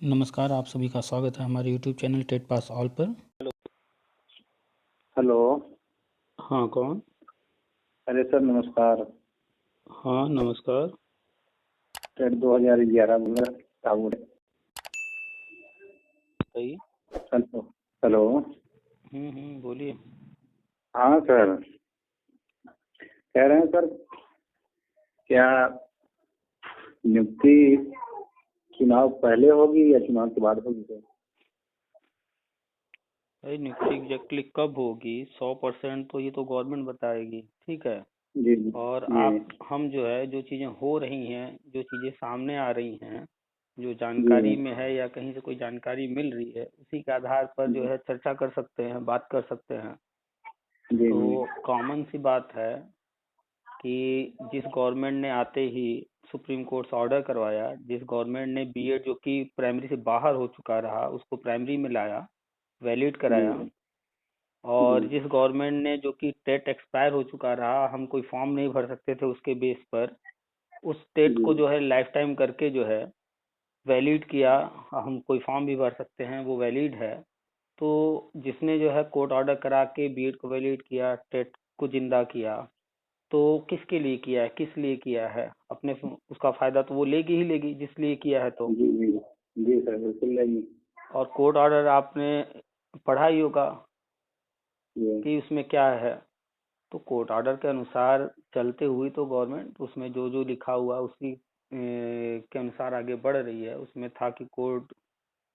नमस्कार, आप सभी का स्वागत है हमारे YouTube channel TET pass all पर। हेलो। हाँ, कौन? अरे सर नमस्कार। हाँ, नमस्कार। टेट 2011 में काबू है। बताइए। हेलो। हेलो। बोलिए। हाँ सर, कह रहे हैं सर, क्या नियुक्ति चुनाव पहले होगी या चुनाव के बाद होगी सर? भाई, नियुक्ति एग्जैक्टली कब होगी 100% तो ये तो गवर्नमेंट बताएगी, ठीक है। जी और जी हम जो है, जो चीज़ें हो रही हैं, जो चीज़ें सामने आ रही हैं, जो जी जानकारी में है या कहीं से कोई जानकारी मिल रही है, उसी के आधार पर जो है चर्चा कर सकते हैं, बात कर सकते हैं। जी तो जी कॉमन सी बात है कि जिस गवर्नमेंट ने आते ही सुप्रीम कोर्ट से ऑर्डर करवाया, जिस गवर्नमेंट ने बीएड जो कि प्राइमरी से बाहर हो चुका रहा उसको प्राइमरी में लाया, वैलिड जी कराया, जी और जिस गवर्नमेंट ने जो कि टेट एक्सपायर हो चुका रहा, हम कोई फॉर्म नहीं भर सकते थे उसके बेस पर, उस टेट जी को जो है लाइफ टाइम करके जो है वैलिड किया। हम कोई फॉर्म भी भर सकते हैं, वो वैलिड है। तो जिसने जो है कोर्ट ऑर्डर करा के बीएड को वैलिड किया, टेट को जिंदा किया, तो किसके लिए किया है, किस लिए किया है? उसका फायदा तो वो लेगी ही लेगी जिस लिए किया है तो। जी जी जी सर, बिल्कुल नहीं। और कोर्ट ऑर्डर आपने पढ़ा ही होगा जी कि उसमें क्या है। तो कोर्ट ऑर्डर के अनुसार चलते हुए तो गवर्नमेंट उसमें जो जो लिखा हुआ उसी के अनुसार आगे बढ़ रही है। उसमें था कि कोर्ट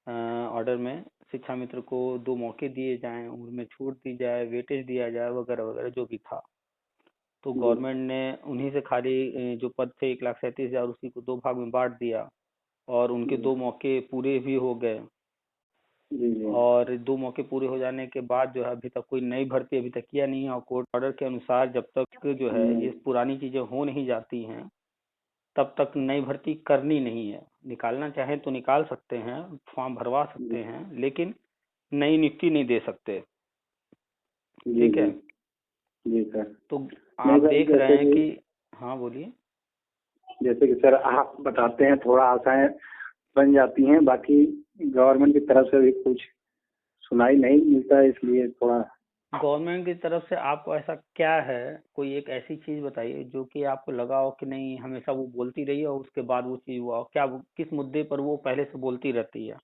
ऑर्डर में शिक्षा मित्र को 2 मौके दिए जाएं, उनमें छूट दी जाए, वेटेज दिया जाए, वगैरह वगैरह जो भी था। तो जी गवर्नमेंट ने उन्हीं से खाली जो पद थे 1,37,000, उसी को 2 भाग में बांट दिया, और उनके जी 2 मौके पूरे भी हो गए। जी जी और 2 मौके पूरे हो जाने के बाद जो है अभी तक कोई नई भर्ती अभी तक किया नहीं है, और कोर्ट ऑर्डर के अनुसार जब तक जो है ये पुरानी चीजें हो नहीं जाती हैं, तब तक नई भर्ती करनी नहीं है। निकालना चाहे तो निकाल सकते हैं, फॉर्म भरवा सकते जी हैं, लेकिन नई नियुक्ति नहीं दे सकते। जी ठीक जी है। जी सर। तो नहीं आप सर, देख रहे जैसे हैं कि कि, हाँ बोलिए। सर आप बताते हैं, थोड़ा आशाएं बन जाती हैं, बाकी गवर्नमेंट की तरफ से भी कुछ सुनाई नहीं मिलता है, इसलिए थोड़ा। गवर्नमेंट की तरफ से आपको ऐसा क्या है, कोई एक ऐसी चीज बताइए जो कि आपको लगा हो कि नहीं, हमेशा वो बोलती रही है और उसके बाद वो चीज हुआ हो? क्या किस मुद्दे पर वो पहले से बोलती रहती है?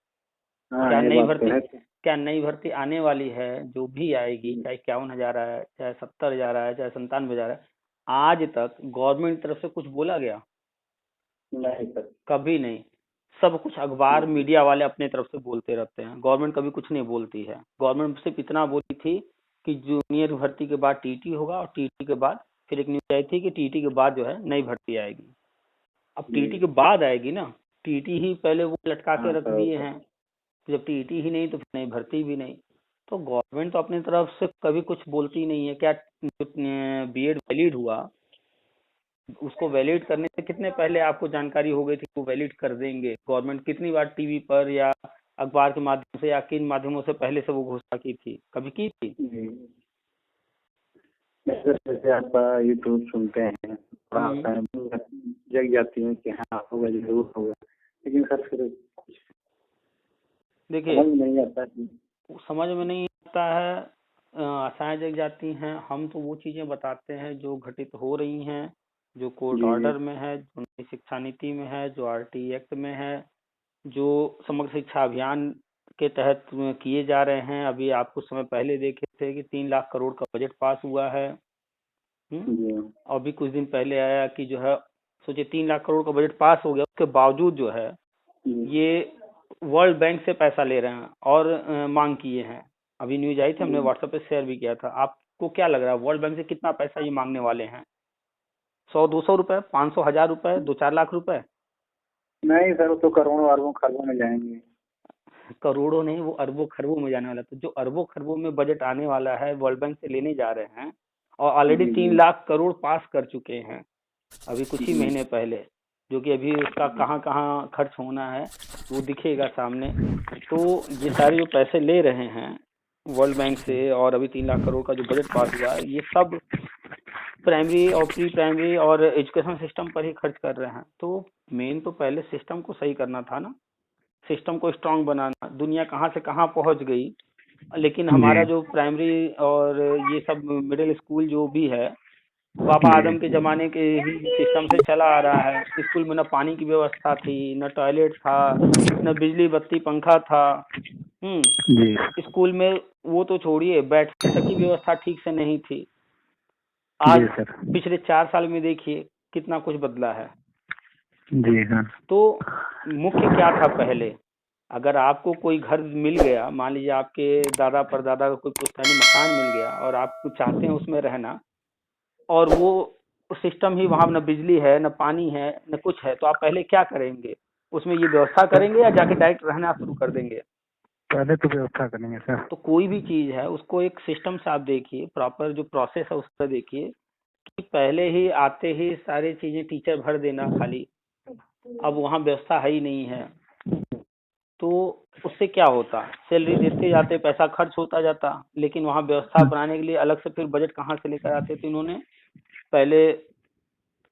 हाँ, क्या ये नई बात तो भर्ती है। क्या नई भर्ती आने वाली है, जो भी आएगी, चाहे 51,000 है, चाहे 70,000 है, चाहे 97,000 है, आज तक गवर्नमेंट की तरफ से कुछ बोला गया? नहीं सर। कभी नहीं। सब कुछ अखबार मीडिया वाले अपने तरफ से बोलते रहते हैं, गवर्नमेंट कभी कुछ नहीं बोलती है। गवर्नमेंट सिर्फ इतना बोली थी कि जूनियर भर्ती के बाद टीटी होगा, और टीटी के बाद फिर एक न्यूज आई थी कि टीटी के बाद जो है नई भर्ती आएगी। अब जी। टीटी के बाद आएगी ना, टीटी ही पहले वो लटका हाँ के रख सर दिए सर। हैं। तो जब टीटी ही नहीं तो फिर नई भर्ती भी नहीं। तो गवर्नमेंट तो अपनी तरफ से कभी कुछ बोलती नहीं है। क्या बीएड वैलिड हुआ, उसको वैलिड करने से कितने पहले आपको जानकारी हो गई थी वो वैलिड कर देंगे? गवर्नमेंट कितनी बार टीवी पर या अखबार के माध्यम से या किन माध्यमों से पहले से वो घोषणा की थी? कभी की थी? जी। नहीं सर, जैसे आप यूट्यूब सुनते हैं, थोड़ा हम्म आशाएं जग जाती हैं कि हाँ होगा, जरूर होगा, लेकिन सर फिर समझ देखिए, नहीं आता कि। समझ में नहीं आता है। आशाएं जग जाती हैं। हम तो वो चीजें बताते हैं जो घटित हो रही हैं, जो कोर्ट जी जी ऑर्डर में है, जो नई शिक्षा नीति में है, जो आरटी एक्ट में है, जो समग्र शिक्षा अभियान के तहत किए जा रहे हैं। अभी आप कुछ समय पहले देखे थे कि 3 लाख करोड़ का बजट पास हुआ है। जी अभी कुछ दिन पहले आया कि जो है, सोचिए 3 लाख करोड़ का बजट पास हो गया, उसके बावजूद जो है जी ये वर्ल्ड बैंक से पैसा ले रहे हैं और मांग किए हैं। अभी न्यूज आई थी, हमने जी। व्हाट्सएप पे शेयर भी किया था। आपको क्या लग रहा है वर्ल्ड बैंक से कितना पैसा ये मांगने वाले हैं? 100-200 रुपए, 500-1000 रुपए, 2-4 लाख रुपए? नहीं सर, वो तो करोड़ों अरबों खरबों में जाएंगे। करोड़ों नहीं, वो अरबों खरबों में जाने वाला है। तो जो अरबों खरबों में बजट आने वाला है वर्ल्ड बैंक से लेने जा रहे हैं, और ऑलरेडी जी जी 3 लाख करोड़ पास कर चुके हैं अभी कुछ ही जी महीने पहले। जो कि अभी उसका कहाँ कहाँ खर्च होना है वो दिखेगा सामने। तो ये सारे जो पैसे ले रहे हैं वर्ल्ड बैंक से, और अभी 3 लाख करोड़ का जो बजट पास हुआ है, ये सब प्राइमरी और प्री प्राइमरी और एजुकेशन सिस्टम पर ही खर्च कर रहे हैं। तो मेन तो पहले सिस्टम को सही करना था ना। सिस्टम को स्ट्रांग बनाना, दुनिया कहाँ से कहाँ पहुंच गई। लेकिन हमारा जी जो प्राइमरी और ये सब मिडिल स्कूल जो भी है, बाबा जी आदम के जमाने के ही सिस्टम से चला आ रहा है। स्कूल में न पानी की व्यवस्था थी, न टॉयलेट था, न बिजली बत्ती पंखा था। जी स्कूल में वो तो छोड़िए, बैठने तक की व्यवस्था ठीक से नहीं थी। आज जी सर। पिछले 4 साल में देखिए कितना कुछ बदला है। जी हाँ। तो मुख्य क्या था पहले, अगर आपको कोई घर मिल गया, मान लीजिए आपके दादा परदादा का कोई पुश्तैनी मकान मिल गया और आप चाहते हैं उसमें रहना, और वो सिस्टम ही वहां न बिजली है न पानी है न कुछ है, तो आप पहले क्या करेंगे? उसमें ये व्यवस्था करेंगे या जाके डायरेक्ट रहना शुरू कर देंगे? पहले तो व्यवस्था करेंगे सर। तो कोई भी चीज है उसको एक सिस्टम से आप देखिए, प्रॉपर जो प्रोसेस है उसका देखिए, कि पहले ही आते ही सारी चीजें टीचर भर देना खाली, अब वहाँ व्यवस्था है ही नहीं है, तो उससे क्या होता? सैलरी देते जाते, पैसा खर्च होता जाता, लेकिन वहाँ व्यवस्था बनाने के लिए अलग से फिर बजट कहाँ से लेकर आते? तो इन्होंने पहले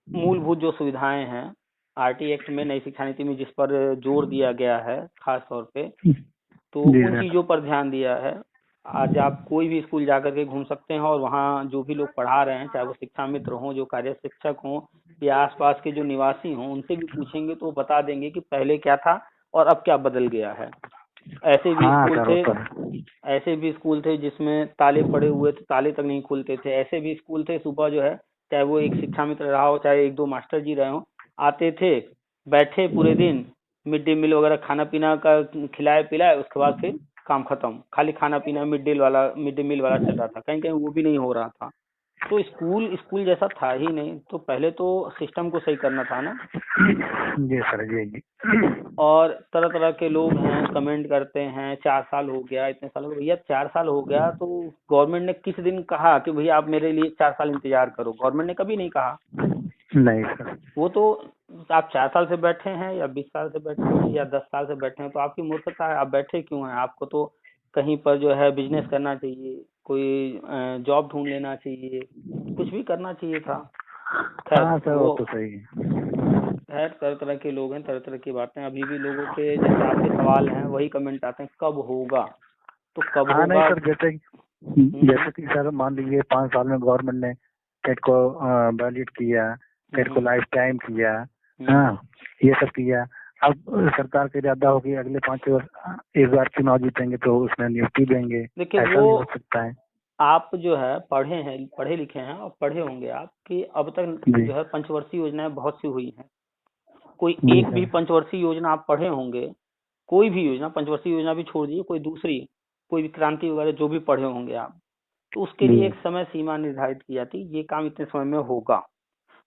मूलभूत जो सुविधाएं हैं, आरटी एक्ट में, नई शिक्षा नीति में जिस पर जोर दिया गया है खास तौर पे, तो जी उन सर। चीजों पर ध्यान दिया है। आज आप कोई भी स्कूल जाकर के घूम सकते हैं, और वहाँ जो भी लोग पढ़ा रहे हैं, चाहे वो शिक्षा मित्र हों, जो कार्य शिक्षक हों, या आसपास के जो निवासी हों, उनसे भी पूछेंगे तो वो बता देंगे कि पहले क्या था और अब क्या बदल गया है। ऐसे भी हाँ स्कूल सर, वो थे, तो है। ऐसे भी स्कूल थे जिसमें ताले पड़े हुए थे, ताले तक नहीं खुलते थे। ऐसे भी स्कूल थे, सुबह जो है, चाहे वो एक शिक्षा मित्र रहा हो, चाहे एक दो मास्टर जी रहे हो, आते थे, बैठे पूरे दिन, मिड डे मील वगैरह खाना पीना का खिलाए पिलाए, उसके बाद फिर काम खत्म, खाली खाना पीना मिड डे मील वाला चल रहा था, कहीं कहीं वो भी नहीं हो रहा था। तो स्कूल स्कूल जैसा था ही नहीं। तो पहले तो सिस्टम को सही करना था ना। जी सर। जी जी। और तरह तरह के लोग हैं, कमेंट करते हैं 4 साल हो गया, इतने साल हो गए। भैया 4 साल हो गया तो गवर्नमेंट ने किस दिन कहा कि भैया आप मेरे लिए 4 साल इंतजार करो? गवर्नमेंट ने कभी नहीं कहा। नहीं सर। वो तो आप 4 साल से बैठे हैं या 20 साल से बैठे हैं या 10 साल से बैठे हैं, तो आपकी मूर्खता है, आप बैठे क्यों हैं? आपको तो कहीं पर जो है बिजनेस करना चाहिए, कोई जॉब ढूंढ लेना चाहिए, कुछ भी करना चाहिए था। खैर हाँ सर, वो वो, तो सही है। खैर तरह तरह के लोग हैं, तरह तरह की बातें। अभी भी लोगों के जैसे आपके सवाल हैं वही कमेंट आते हैं, कब होगा? तो कब हाँ नहीं होगा? सर, जैसे जैसे कि सर मान लीजिए 5 साल में गवर्नमेंट ने टेट को वैलिड किया, टेट को लाइफ टाइम किया। हाँ, ये सब किया। अब सरकार का इरादा हो कि अगले 5 वर्ष इस बार चुनाव जीतेंगे तो उसमें नियुक्ति देंगे, देखिए ऐसा वो, भी हो सकता है। आप जो है पढ़े हैं, पढ़े लिखे हैं और पढ़े होंगे आप कि अब तक जी जो है पंचवर्षीय योजनाएं बहुत सी हुई हैं। कोई जी एक भी सर। पंचवर्षीय योजना आप पढ़े होंगे, कोई भी योजना, पंचवर्षीय योजना भी छोड़ दीजिए, कोई दूसरी, कोई भी क्रांति वगैरह जो भी पढ़े होंगे आप, तो उसके लिए जी एक समय सीमा निर्धारित की जाती है, ये काम इतने समय में होगा।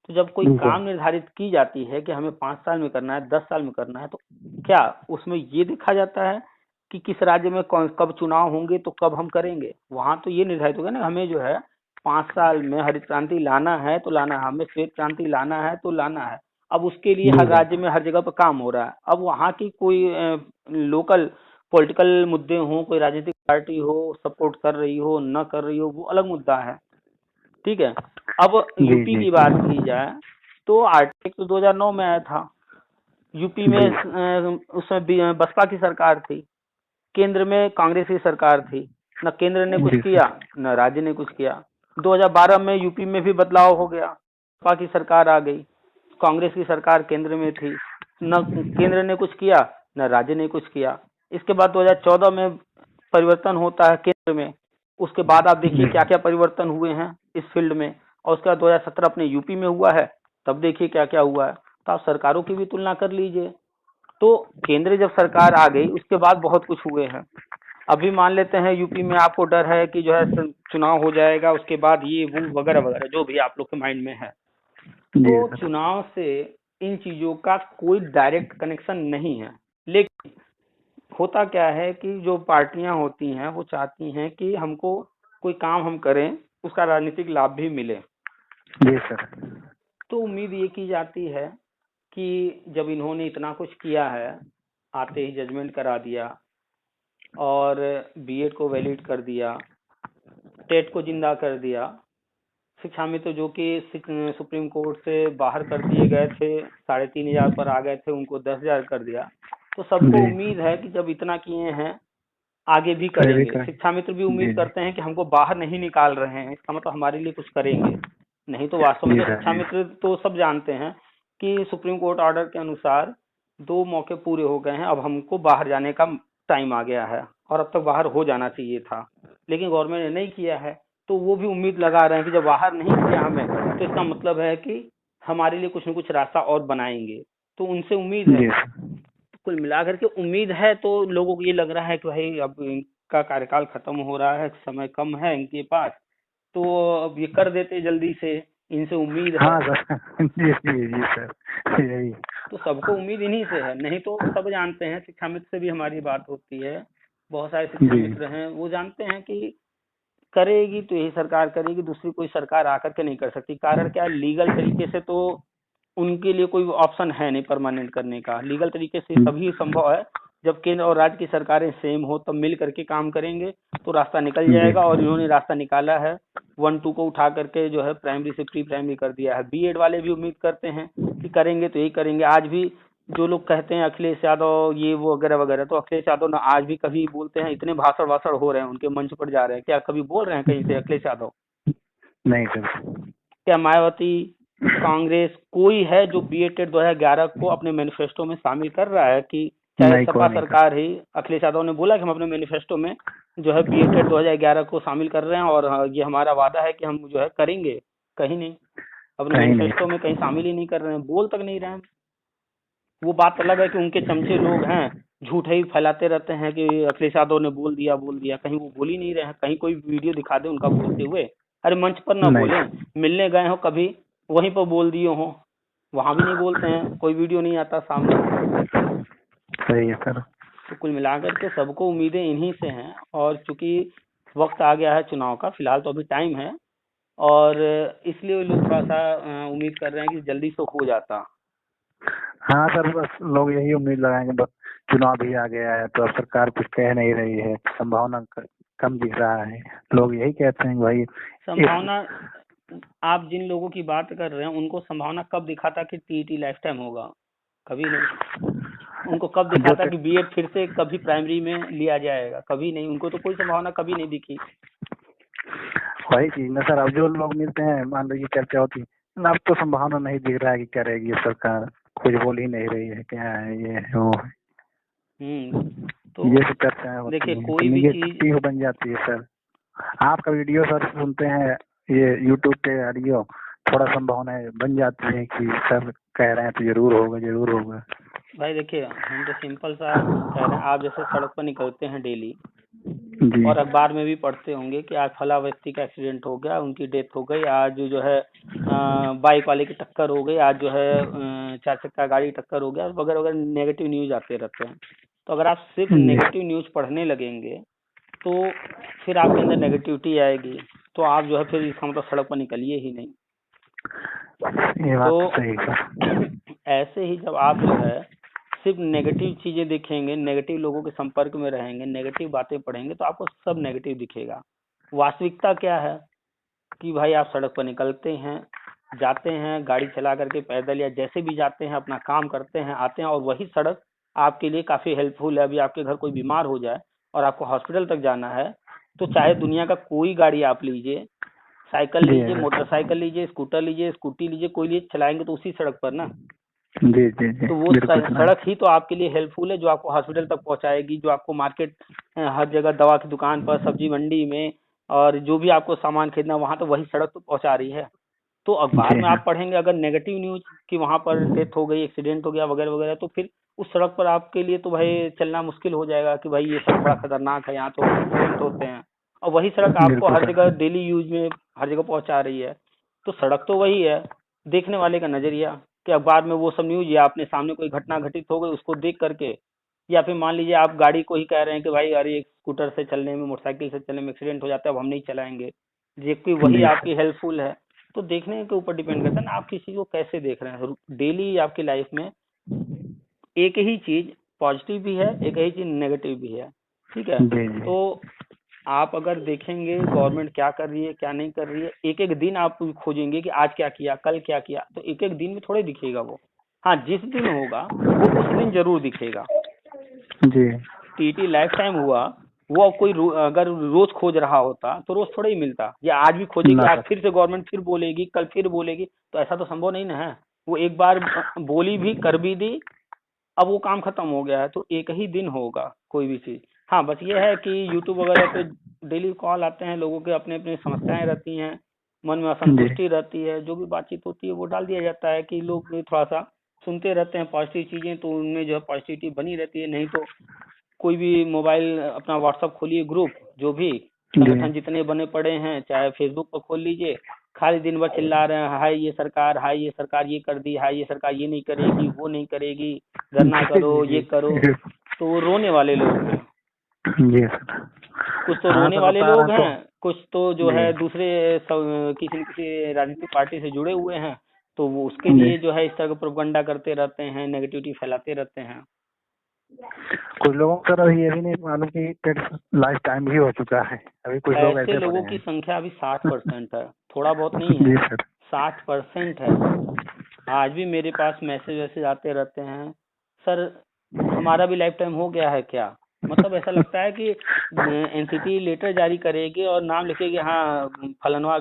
तो जब कोई जी सर। काम निर्धारित की जाती है कि हमें 5 साल में करना है, 10 साल में करना है, तो क्या उसमें ये देखा जाता है कि किस राज्य में कौन कब चुनाव होंगे तो कब हम करेंगे? वहां तो ये निर्धारित होगा ना, हमें जो है 5 साल में हरित क्रांति लाना है तो लाना है, हमें श्वेत क्रांति लाना है तो लाना है। अब उसके लिए जी हर सर। राज्य में हर जगह पर काम हो रहा है। अब वहाँ की कोई लोकल पॉलिटिकल मुद्दे हों, कोई राजनीतिक पार्टी हो सपोर्ट कर रही हो न कर रही हो, वो अलग मुद्दा है, ठीक है। अब जी यूपी जी की बात की जाए तो आरटीआई तो 2009 में आया था। यूपी में जी उसमें बसपा की सरकार थी, केंद्र में कांग्रेस की सरकार थी, न केंद्र ने कुछ जी किया सर। न राज्य ने कुछ किया। 2012 में यूपी में भी बदलाव हो गया, बसपा की सरकार आ गई, कांग्रेस की सरकार केंद्र में थी, न केंद्र ने कुछ किया न राज्य ने कुछ किया। इसके बाद 2014 में परिवर्तन होता है केंद्र में, उसके बाद आप देखिए जी क्या क्या परिवर्तन हुए हैं इस फील्ड में, और उसके बाद 2017 अपने यूपी में हुआ है, तब देखिए क्या क्या हुआ है। तो आप सरकारों की भी तुलना कर लीजिए। तो केंद्र जब सरकार आ गई उसके बाद बहुत कुछ हुए हैं। अभी मान लेते हैं यूपी में आपको डर है कि जो है चुनाव हो जाएगा, उसके बाद ये वो वगैरह वगैरह जो भी आप लोग के माइंड में है, जी तो सर। चुनाव से इन चीजों का कोई डायरेक्ट कनेक्शन नहीं है। लेकिन होता क्या है कि जो पार्टियां होती हैं वो चाहती हैं कि हमको कोई काम हम करें, उसका राजनीतिक लाभ भी मिले। जी सर। तो उम्मीद ये की जाती है कि जब इन्होंने इतना कुछ किया है, आते ही जजमेंट करा दिया और बीएड को वैलिड कर दिया, टेट को जिंदा कर दिया, शिक्षा में तो जो कि सुप्रीम कोर्ट से बाहर कर दिए गए थे, 3,500 पर आ गए थे, उनको 10,000 कर दिया। तो सबको जी। उम्मीद है कि जब इतना किए हैं आगे भी करें भी करेंगे। करें। शिक्षा मित्र भी जी उम्मीद जी करते हैं कि हमको बाहर नहीं निकाल रहे हैं, इसका मतलब हमारे लिए कुछ करेंगे। नहीं तो वास्तव में जी तो सर शिक्षा जी। मित्र तो सब जानते हैं कि सुप्रीम कोर्ट ऑर्डर के अनुसार 2 मौके पूरे हो गए हैं, अब हमको बाहर जाने का टाइम आ गया है और अब तक बाहर हो जाना चाहिए था, लेकिन गवर्नमेंट ने नहीं किया है। तो वो भी उम्मीद लगा रहे हैं कि जब बाहर नहीं किया हमें, तो इसका मतलब है कि हमारे लिए कुछ न कुछ रास्ता और बनाएंगे, तो उनसे उम्मीद है। जी सर। कुल मिलाकर के उम्मीद है, तो लोगों को ये लग रहा है कि भाई अब इनका कार्यकाल खत्म हो रहा है, समय कम है इनके पास, तो अब ये कर देते जल्दी से, इनसे उम्मीद है। हाँ सर जी जी जी सर यही। तो सबको उम्मीद इन्हीं से है, नहीं तो सब जानते हैं, शिक्षा मित्र से भी हमारी बात होती है, बहुत सारे शिक्षा जी मित्र हैं, वो जानते हैं कि करेगी तो यही सरकार करेगी, दूसरी कोई सरकार आकर के नहीं कर सकती। कारण क्या है, लीगल तरीके से तो उनके लिए कोई ऑप्शन है नहीं परमानेंट करने का। लीगल तरीके से तभी संभव है जब केंद्र और राज्य की सरकारें सेम हो, तब मिल करके काम करेंगे तो रास्ता निकल जी जाएगा। और इन्होंने रास्ता निकाला है, 1-2 को उठा करके जो है प्राइमरी से प्री प्राइमरी कर दिया है। बीएड वाले भी उम्मीद करते हैं कि करेंगे तो यही करेंगे। आज भी जो लोग कहते हैं अखिलेश यादव ये वो वगैरह वगैरह, तो अखिलेश यादव ना आज भी कभी बोलते हैं, इतने भाषण वाषण हो रहे हैं उनके, मंच पर जा रहे हैं, क्या कभी बोल रहे हैं कहीं से अखिलेश यादव? नहीं सर। क्या मायावती, कांग्रेस, कोई है जो बीएड टेट 2011 को अपने मैनिफेस्टो में शामिल कर रहा है? कि चाहे नहीं सपा कोई नहीं सर। सरकार ही, अखिलेश यादव ने बोला कि हम अपने मैनिफेस्टो में जो है बीएड टेट 2011 को शामिल कर रहे हैं और ये हमारा वादा है कि हम जो है करेंगे? कहीं नहीं, अपने कहीं नहीं मैनिफेस्टो में कहीं शामिल ही नहीं कर रहे हैं, बोल तक नहीं रहे हैं। वो बात अलग है कि उनके चमचे लोग हैं, झूठ ही फैलाते रहते हैं कि अखिलेश यादव ने बोल दिया, कहीं वो बोल ही नहीं रहे हैं। कहीं कोई वीडियो दिखा दे उनका बोलते हुए, अरे मंच पर ना नहीं बोले, सर। मिलने गए हो कभी वहीं पर बोल दिए हो, वहां भी नहीं बोलते हैं, कोई वीडियो नहीं आता सामने। सही है सर। तो कुल मिलाकर के सबको उम्मीदें इन्हीं से हैं। और चूंकि वक्त आ गया है चुनाव का, फिलहाल तो अभी टाइम है, और इसलिए लोग थोड़ा सा उम्मीद कर रहे हैं कि जल्दी से हो जाता। हाँ सर बस लोग यही उम्मीद लगाएंगे, बस चुनाव भी आ गया है तो अब सरकार कुछ कह नहीं रही है, संभावना कम दिख रहा है। लोग यही कहते हैं कि भाई संभावना, आप जिन लोगों की बात कर रहे हैं उनको संभावना कब दिखा था कि टीईटी लाइफ टाइम होगा? कभी नहीं। उनको कब दिखा जो था कि बीएड फिर से कभी प्राइमरी में लिया जाएगा? कभी नहीं, उनको तो कोई संभावना कभी नहीं दिखी। वही चीज ना सर, अब जो लोग मिलते हैं मान लीजिए चर्चा होती है, अब तो संभावना नहीं दिख रहा है कि करेगी ये सरकार, कुछ बोल ही नहीं रही है, क्या है ये है वो है। तो ये सब चर्चाएं होती देखिए, हैं तो कोई भी चीज, निगेटिव बन जाती है सर। आपका वीडियो सर सुनते हैं ये यूट्यूब पे ऑडियो, थोड़ा संभावना बन जाती है कि सर कह रहे हैं तो जरूर होगा जरूर होगा। भाई देखिए हम तो सिंपल सा कह रहे हैं, आप जैसे सड़क पर निकलते हैं डेली जी और अखबार में भी पढ़ते होंगे कि आज फला व्यक्ति का एक्सीडेंट हो गया, उनकी डेथ हो गई, आज जो है बाइक वाले की टक्कर हो गई, आज जो है 4 चक्का गाड़ी टक्कर हो गया, वगैरह वगैरह नेगेटिव न्यूज आते रहते हैं। तो अगर आप सिर्फ जी नेगेटिव न्यूज पढ़ने लगेंगे तो फिर आपके अंदर नेगेटिविटी आएगी, तो आप जो है फिर इसका मतलब सड़क पर निकलिए ही नहीं। ये बात तो तो सही सर। ऐसे ही जब आप जो है सिर्फ नेगेटिव चीजें देखेंगे, नेगेटिव लोगों के संपर्क में रहेंगे, नेगेटिव बातें पढ़ेंगे, तो आपको सब नेगेटिव दिखेगा। वास्तविकता क्या है कि भाई आप सड़क पर निकलते हैं, जाते हैं गाड़ी चला करके, पैदल या जैसे भी जाते हैं, अपना काम करते हैं, आते हैं, और वही सड़क आपके लिए काफी हेल्पफुल है। अभी आपके घर कोई बीमार हो जाए और आपको हॉस्पिटल तक जाना है, तो चाहे दुनिया का कोई गाड़ी आप लीजिए, साइकिल जी लीजिए, मोटरसाइकिल लीजिए, स्कूटर लीजिए, स्कूटी लीजिए, कोई लिए चलाएंगे तो उसी सड़क पर ना। जी जी जी तो वो बिल्कुल सुना। सड़क ही तो आपके लिए हेल्पफुल है, जो आपको हॉस्पिटल तक पहुंचाएगी, जो आपको मार्केट, हर जगह दवा की दुकान पर, सब्जी मंडी में, और जो भी आपको सामान खरीदना वहां, तो वही सड़क तो पहुंचा रही है। तो अखबार जी में हाँ। आप पढ़ेंगे अगर नेगेटिव न्यूज कि वहां पर डेथ हो गई, एक्सीडेंट हो गया वगैरह वगैरह, तो फिर उस सड़क पर आपके लिए तो भाई चलना मुश्किल हो जाएगा कि भाई ये सड़क बड़ा खतरनाक है, यहाँ तो एक्सीडेंट होते हैं। और वही सड़क आपको बिल्कुल हर सर। जगह डेली यूज में हर जगह पहुंचा रही है। तो सड़क तो वही है, देखने वाले का नजरिया कि अखबार में वो सब न्यूज, या अपने सामने कोई घटना घटित हो गई उसको देख करके, या फिर मान लीजिए आप गाड़ी को ही कह रहे हैं कि भाई अरे स्कूटर से चलने में, मोटरसाइकिल से चलने में एक्सीडेंट हो जाता है, अब हम नहीं चलाएंगे, जबकि वही जी आपकी सर। हेल्पफुल है। तो देखने के ऊपर डिपेंड करता है ना, आप किसी को कैसे देख रहे हैं। डेली आपकी लाइफ में एक ही चीज पॉजिटिव भी है, एक ही चीज नेगेटिव भी है, ठीक है? जी जी तो आप अगर देखेंगे गवर्नमेंट क्या कर रही है क्या नहीं कर रही है, एक एक दिन आप खोजेंगे कि आज क्या किया, कल क्या किया, तो एक एक दिन में थोड़े दिखेगा वो। हाँ, जिस दिन होगा वो उस दिन जरूर दिखेगा। जी टीटी लाइफ टाइम हुआ, वो कोई अगर रोज खोज रहा होता तो रोज थोड़ा ही मिलता, या आज भी खोजेगी, ना आज सर। फिर से गवर्नमेंट फिर बोलेगी, कल फिर बोलेगी, तो ऐसा तो संभव नहीं ना है। वो एक बार बोली भी, कर भी दी, अब वो काम खत्म हो गया है, तो एक ही दिन होगा कोई भी चीज। हाँ बस ये है कि यूट्यूब वगैरह पे डेली कॉल आते हैं, लोगों के अपने अपने समस्याएं रहती हैं, मन में जी असंतुष्टि रहती है, जो भी बातचीत होती है वो डाल दिया जाता है कि लोग थोड़ा सा सुनते रहते हैं पॉजिटिव चीजें, तो उनमें जो है पॉजिटिविटी बनी रहती है। नहीं तो कोई भी मोबाइल अपना व्हाट्सअप खोलिए, ग्रुप जो भी जी संगठन जितने बने पड़े हैं, चाहे फेसबुक पर खोल लीजिए, खाली दिन भर चिल्ला रहे हैं, हाय ये सरकार, हाय ये सरकार ये कर दी, हाय ये सरकार ये नहीं करेगी, वो नहीं करेगी, धरना जी करो, ये जी करो। तो वो रोने वाले लोग हैं, जी सर। कुछ तो हाँ रोने सर वाले बता लोग रहे हैं, तो। कुछ तो जो जी है दूसरे किसी न किसी राजनीतिक पार्टी से जुड़े हुए हैं, तो वो उसके जी लिए जो है इस तरह का प्रोपगंडा करते रहते हैं, नेगेटिविटी फैलाते रहते हैं। कुछ लोगों को सर ये भी नहीं मालूम कि टेट लाइफ टाइम भी हो चुका है, अभी कुछ लोग ऐसे ऐसे पड़े लोगों की हैं। संख्या अभी 60% है, थोड़ा बहुत नहीं है, जी सर। 60% है। आज भी मेरे पास मैसेज वैसेज आते रहते हैं, सर हमारा भी लाइफ टाइम हो गया है क्या। मतलब ऐसा लगता है कि एनसीटी लेटर जारी करेगी और नाम लिखेगी, हाँ फलनवा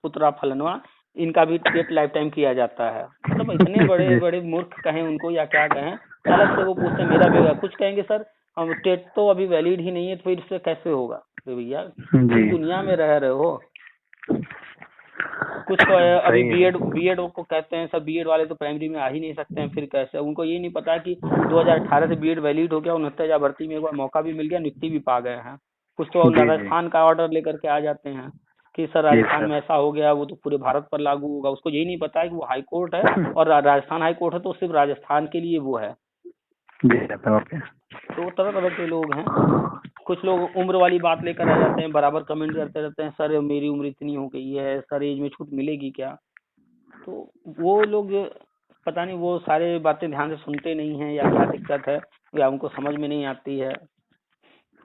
पुत्रा फलनवा, इनका भी टेट लाइफ टाइम किया जाता है। मतलब इतने बड़े जी बड़े मूर्ख कहें उनको या क्या कहें। अलग से वो पूछते हैं मेरा भी, कुछ कहेंगे सर हम टेट तो अभी वैलिड ही नहीं है, तो फिर इससे कैसे होगा। तो भैया जी किस दुनिया में रह रहे हो। कुछ को अभी सही है। बीएड बीएड को कहते हैं सर, बीएड वाले तो प्राइमरी में आ ही नहीं सकते हैं, फिर कैसे। उनको ये नहीं पता कि 2018 से बीएड वैलिड हो गया, 69,000 भर्ती में एक बार मौका भी मिल गया, नियुक्ति भी पा गए हैं। कुछ तो जी जी राजस्थान का ऑर्डर लेकर के आ जाते हैं कि सर जी राजस्थान सर। में ऐसा हो गया, वो तो पूरे भारत पर लागू होगा। उसको यही नहीं पता है कि वो हाई कोर्ट है, और राजस्थान हाई कोर्ट है तो सिर्फ राजस्थान के लिए वो है। जी सर ओके। तो तरह तरह के लोग हैं। कुछ लोग उम्र वाली बात लेकर आ जाते हैं, बराबर कमेंट करते रहते हैं, सर मेरी उम्र इतनी हो गई है, सर एज में छूट मिलेगी क्या। तो वो लोग पता नहीं वो सारे बातें ध्यान से सुनते नहीं हैं, या क्या दिक्कत है, या उनको समझ में नहीं आती है।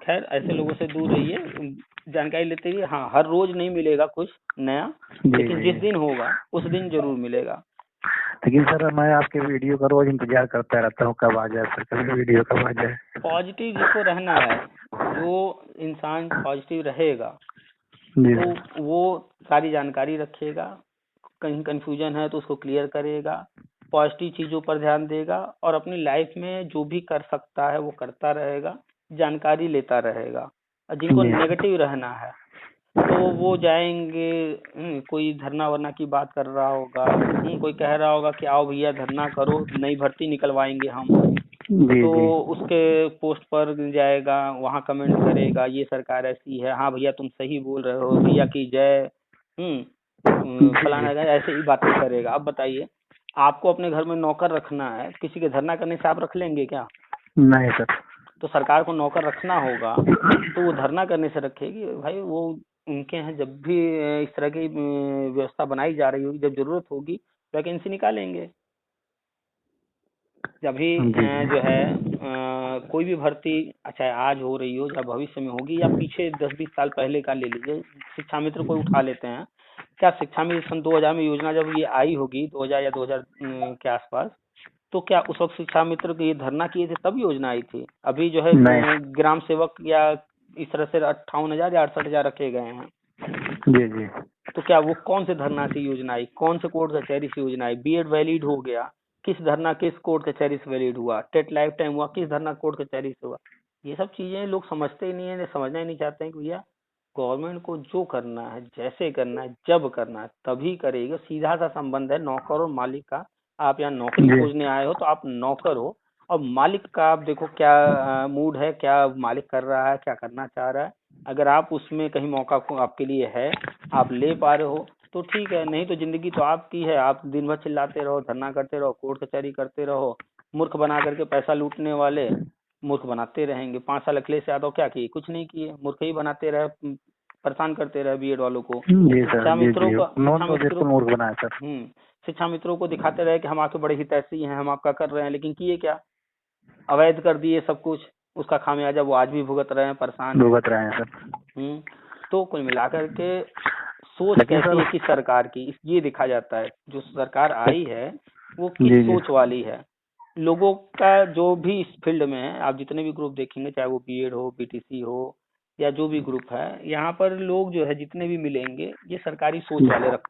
खैर ऐसे लोगों से दूर रहिए, जानकारी लेते रहिए। हाँ हर रोज नहीं मिलेगा कुछ नया, जी लेकिन जिस जी। दिन होगा उस दिन जरूर मिलेगा। लेकिन सर मैं आपके वीडियो का रोज इंतजार करता रहता हूँ, कब आ जाए सर, कभी वीडियो कब आ जाए। पॉजिटिव जिसको रहना है, जो इंसान पॉजिटिव रहेगा, जी तो सर। वो सारी जानकारी रखेगा, कहीं कंफ्यूजन है तो उसको क्लियर करेगा, पॉजिटिव चीजों पर ध्यान देगा, और अपनी लाइफ में जो भी कर सकता है वो करता रहेगा, जानकारी लेता रहेगा। और जिनको जी सर। नेगेटिव रहना है तो वो जाएंगे, कोई धरना वरना की बात कर रहा होगा, कोई कह रहा होगा कि आओ भैया धरना करो, नई भर्ती निकलवाएंगे हम, जी तो जी उसके पोस्ट पर जाएगा, वहां कमेंट करेगा ये सरकार ऐसी है, हाँ भैया तुम सही बोल रहे हो, भैया की जय, जी फलाना जी। का, ऐसे ही बातें करेगा। अब बताइए, आपको अपने घर में नौकर रखना है, किसी के धरना करने से आप रख लेंगे क्या। नहीं सर। तो सरकार को नौकर रखना होगा, तो वो धरना करने से रखेगी भाई। वो उनके यहाँ जब भी इस तरह की व्यवस्था बनाई जा रही होगी, जब जरूरत होगी वैकेंसी निकालेंगे। जब भी जी जी। जो है कोई भी भर्ती, चाहे आज हो रही हो या भविष्य में होगी, या पीछे 10-20 साल पहले का ले लीजिए, शिक्षा मित्र को उठा लेते हैं। क्या शिक्षा मित्र सन 2000 में योजना जब ये आई होगी, 2000 या 2000 के आसपास, तो क्या उस वक्त शिक्षा मित्र को ये धरना किए थे तब योजना आई थी। अभी जो है नहीं। ग्राम सेवक या इस तरह से 58,000 या 68,000 रखे गए हैं। जी जी। तो क्या वो कौन से धरना से योजना आई, कौन से कोर्ट कचहरी से योजना आई। बीएड वैलिड हो गया, किस धरना किस कोर्ट कचहरी से वैलिड हुआ। टेट लाइफ टाइम हुआ, किस धरना कोर्ट कचहरी से हुआ। ये सब चीजें लोग समझते ही नहीं है, समझना ही नहीं चाहते हैं कि भैया गवर्नमेंट को जो करना है, जैसे करना है, जब करना है तभी करेगा। सीधा सा संबंध है नौकर और मालिक का। आप यहाँ नौकरी जी खोजने आए हो तो आप नौकर हो, और मालिक का आप देखो क्या मूड है, क्या मालिक कर रहा है, क्या करना चाह रहा है। अगर आप उसमें कहीं मौका आपके लिए है, आप ले पा रहे हो तो ठीक है, नहीं तो जिंदगी तो आपकी है। आप दिन भर चिल्लाते रहो, धरना करते रहो, कोर्ट कचहरी करते रहो। मूर्ख बना करके पैसा लूटने वाले मूर्ख बनाते रहेंगे। 5 साल अखिलेश यादव क्या किए, कुछ नहीं किए, मूर्ख ही बनाते रहे, परेशान करते रहे बीएड वालों को। जी सर। शिक्षा जी मित्रों जी। का शिक्षा उन्होंने तो मित्रों बिल्कुल मूर्ख बनाया सर। शिक्षा मित्रों को दिखाते रहे कि हम आपके बड़े हितैषी हैं, हम आपका कर रहे हैं, लेकिन किए क्या, अवैध कर दिए सब कुछ। उसका खामियाजा वो आज भी भुगत रहे हैं, परेशान हैं। भुगत रहे हैं सर। तो कुल मिलाकर के सोच लेकिन कैसी सर। है किस सरकार की, ये देखा जाता है। जो सरकार आई है वो किस जी जी। सोच वाली है, लोगों का जो भी इस फील्ड में है, आप जितने भी ग्रुप देखेंगे, चाहे वो बीएड हो, बीटीसी हो, या जो भी ग्रुप है, यहाँ पर लोग जो है जितने भी मिलेंगे, ये सरकारी सोच वाले रख,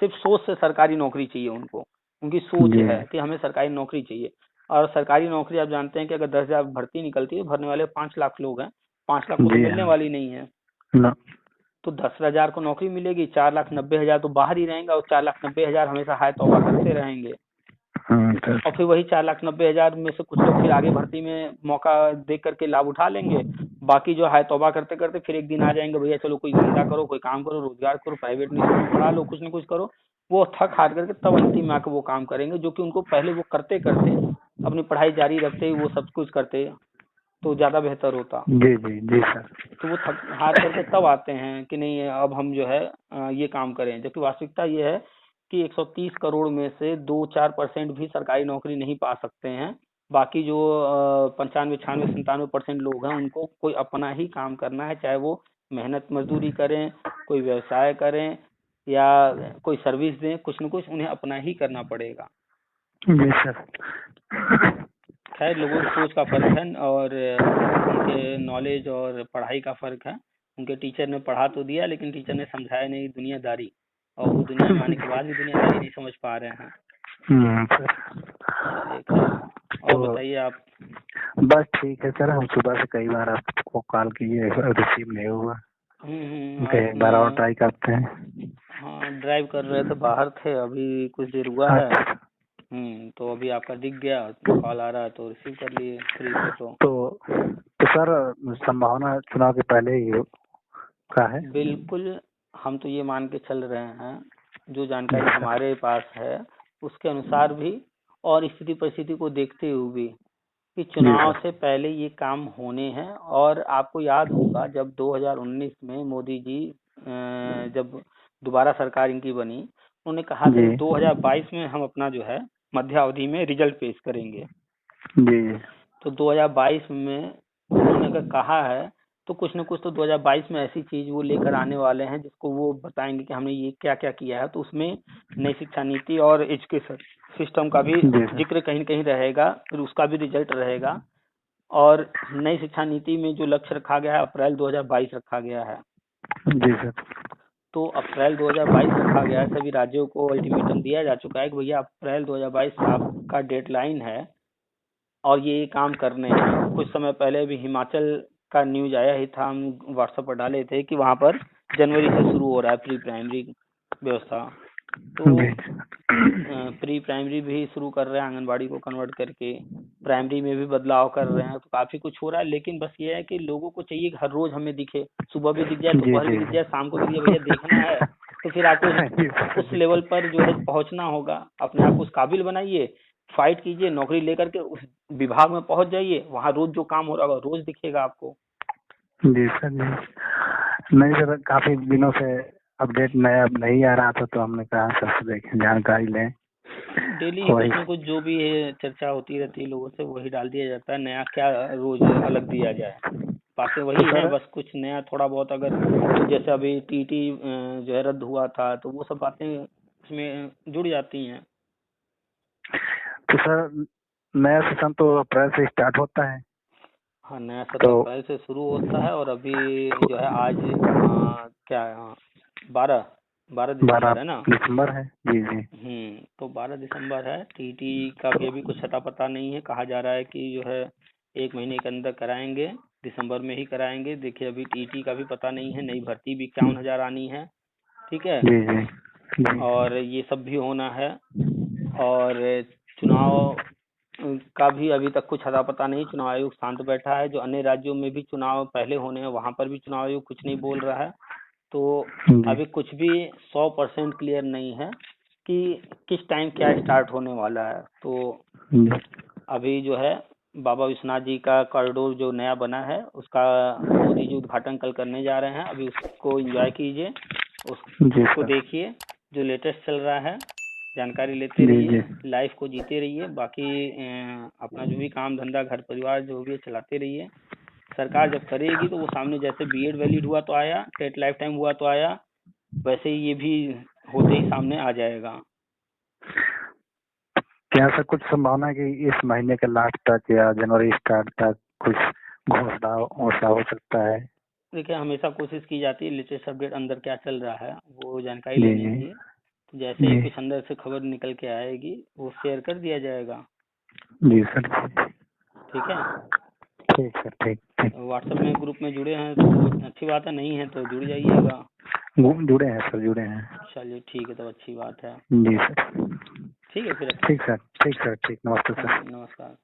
सिर्फ सोच से सरकारी नौकरी चाहिए उनको, उनकी सोच जी है कि हमें सरकारी नौकरी चाहिए। और सरकारी नौकरी आप जानते हैं कि अगर 10,000 भर्ती निकलती है, भरने वाले 5 लाख लोग हैं, 5 लाख को तो जी मिलने हाँ वाली नहीं है। ना तो 10,000 को नौकरी मिलेगी, 4,90,000 तो बाहर ही रहेंगे, और 4,90,000 हमेशा हाय तौबा करते रहेंगे। सर और फिर वही 4,90,000 में से कुछ लोग फिर आगे भर्ती में मौका देख करके लाभ उठा लेंगे। बाकी जो हाय तौबा करते करते फिर एक दिन आ जाएंगे, भैया चलो कोई धंधा करो, कोई काम करो, रोजगार करो, प्राइवेट में स्कूल पढ़ा लो, कुछ न कुछ करो। वो थक हार करके तब अंतिम में आके वो काम करेंगे, जो कि उनको पहले वो करते करते अपनी पढ़ाई जारी रखते वो सब कुछ करते तो ज्यादा बेहतर होता। जी जी जी सर। तो वो थक हार करके तब आते हैं कि नहीं अब हम जो है ये काम करें, जबकि वास्तविकता ये है कि 130 करोड़ में से 2-4% भी सरकारी नौकरी नहीं पा सकते हैं। बाकी जो 95, 96, 97% लोग हैं, उनको कोई अपना ही काम करना है, चाहे वो मेहनत मजदूरी करें, कोई व्यवसाय करें, या कोई सर्विस दें, कुछ न कुछ उन्हें अपना ही करना पड़ेगा। जी सर। खैर, लोगों की सोच का फर्क है, और उनके नॉलेज और पढ़ाई का फर्क है। उनके टीचर ने पढ़ा तो दिया, लेकिन टीचर ने समझाया नहीं दुनियादारी, और वो दुनिया में आने के बाद भी दुनियादारी नहीं समझ पा रहे हैं। सर। चलिए खैर, और तो बताइए आप। बस ठीक है सर, हम सुबह से कई बार आपको कॉल किए, रिसीव नहीं हुआ। एक बार और ट्राई करते हैं। हाँ, ड्राइव कर रहे थे, बाहर थे, अभी कुछ देर हुआ है। अच्छा। तो अभी आपका दिख गया, कॉल आ रहा है तो रिसीव कर लिए, फ्री थे तो। तो सर संभावना चुनाव के पहले ही का है? बिल्कुल, हम तो ये मान के चल रहे हैं, जो जानकारी हमारे पास है उसके अनुसार भी, और स्थिति परिस्थिति को देखते हुए भी, कि चुनाव से पहले ये काम होने हैं। और आपको याद होगा जब 2019 में मोदी जी जब दोबारा सरकार इनकी बनी, उन्होंने कहा था कि 2022 में हम अपना जो है मध्यावधि में रिजल्ट पेश करेंगे। जी। तो 2022 में उन्होंने अगर कहा है, तो कुछ न कुछ तो 2022 में ऐसी चीज वो लेकर आने वाले हैं जिसको वो बताएंगे कि हमने ये क्या क्या किया है। तो उसमें नई शिक्षा नीति और एजुकेशन सिस्टम का भी जिक्र कहीं न कहीं रहेगा, फिर उसका भी रिजल्ट रहेगा। और नई शिक्षा नीति में जो लक्ष्य रखा गया है, अप्रैल 2022 रखा गया है। जी सर। तो अप्रैल 2022 रखा गया है, सभी राज्यों को अल्टीमेटम दिया जा चुका है कि भैया अप्रैल 2022 आपका डेडलाइन है, और ये काम करने हैं। कुछ समय पहले भी हिमाचल का न्यूज आया ही था, हम व्हाट्सएप पर डाले थे कि वहां पर जनवरी से शुरू हो रहा है प्री प्राइमरी व्यवस्था। तो प्री प्राइमरी भी शुरू कर रहे हैं, आंगनबाड़ी को कन्वर्ट करके प्राइमरी में भी बदलाव कर रहे हैं। तो काफी कुछ हो रहा है, लेकिन बस ये है कि लोगों को चाहिए कि हर रोज हमें दिखे, सुबह भी दिख जाए, दोपहर भी दिख जाए, शाम को भी दिख जाए, भैया देखना है। तो फिर आपको उस लेवल पर जो है पहुंचना होगा, अपने आप को उस काबिल बनाइए, फाइट कीजिए, नौकरी लेकर के उस विभाग में पहुंच जाइए, वहाँ रोज जो काम हो रहा होगा रोज दिखेगा आपको। जी सर जी। नहीं सर, काफी दिनों से अपडेट नया नहीं आ रहा था, तो हमने कहा सर से देखें, जानकारी लें। डेली कुछ न कुछ जो भी है चर्चा होती रहती है लोगों से, वही डाल दिया जाता है। नया क्या रोज अलग दिया जाए, बातें वही हैं, बस कुछ नया थोड़ा बहुत। अगर जैसे अभी टीटी जो है रद्द हुआ था, तो वो सब बातें उसमें जुड़ जाती हैं। तो सर नया सेशन तो अप्रैल से स्टार्ट होता है। हाँ, नया सत्र अप्रैल से शुरू होता है, और अभी जो है आज क्या 12 दिसंबर है ना? दिसंबर है जी जी। तो 12 दिसंबर है। टीटी का भी अभी कुछ अता पता नहीं है, कहा जा रहा है कि जो है 1 महीने के अंदर कराएंगे, दिसंबर में ही कराएंगे। देखिए अभी टीटी का भी पता नहीं है, नई भर्ती भी 51,000 आनी है, ठीक है। जी जी। और ये सब भी होना है, और चुनाव का भी अभी तक कुछ अता पता नहीं। चुनाव आयोग शांत बैठा है। जो अन्य राज्यों में भी चुनाव पहले होने हैं, वहां पर भी चुनाव आयोग कुछ नहीं बोल रहा है। तो अभी कुछ भी 100% क्लियर नहीं है कि किस टाइम क्या स्टार्ट होने वाला है। तो अभी जो है बाबा विश्वनाथ जी का कॉरिडोर जो नया बना है, उसका मोदी जी उद्घाटन कल करने जा रहे हैं। अभी उसको एंजॉय कीजिए, उसको देखिए, जो लेटेस्ट चल रहा है जानकारी लेते रहिए, लाइफ को जीते रहिए। बाकी अपना जो भी काम धंधा घर परिवार जो भी चलाते रहिए। सरकार जब करेगी तो वो सामने, जैसे बीएड वैलिड हुआ तो आया, टेट लाइफ टाइम हुआ तो आया, वैसे ही ये भी होते ही सामने आ जाएगा। क्या सर कुछ संभावना है कि इस महीने के लास्ट तक या जनवरी स्टार्ट तक कुछ घोषणा हो सकता है? देखिए, हमेशा कोशिश की जाती है लेटेस्ट अपडेट अंदर क्या चल रहा है वो जानकारी जी लेने जी की। तो जैसे ही जी कुछ अंदर से खबर निकल के आएगी वो शेयर कर दिया जाएगा। जी सर। ठीक है, ठीक सर, ठीक ठीक। व्हाट्सएप में ग्रुप में जुड़े हैं तो अच्छी बात है, नहीं है तो जुड़ जाइएगा। जुड़े हैं सर, जुड़े हैं। चलिए ठीक है, तो अच्छी बात है। जी सर। ठीक है फिर। ठीक सर, ठीक सर, ठीक। नमस्ते सर। नमस्कार।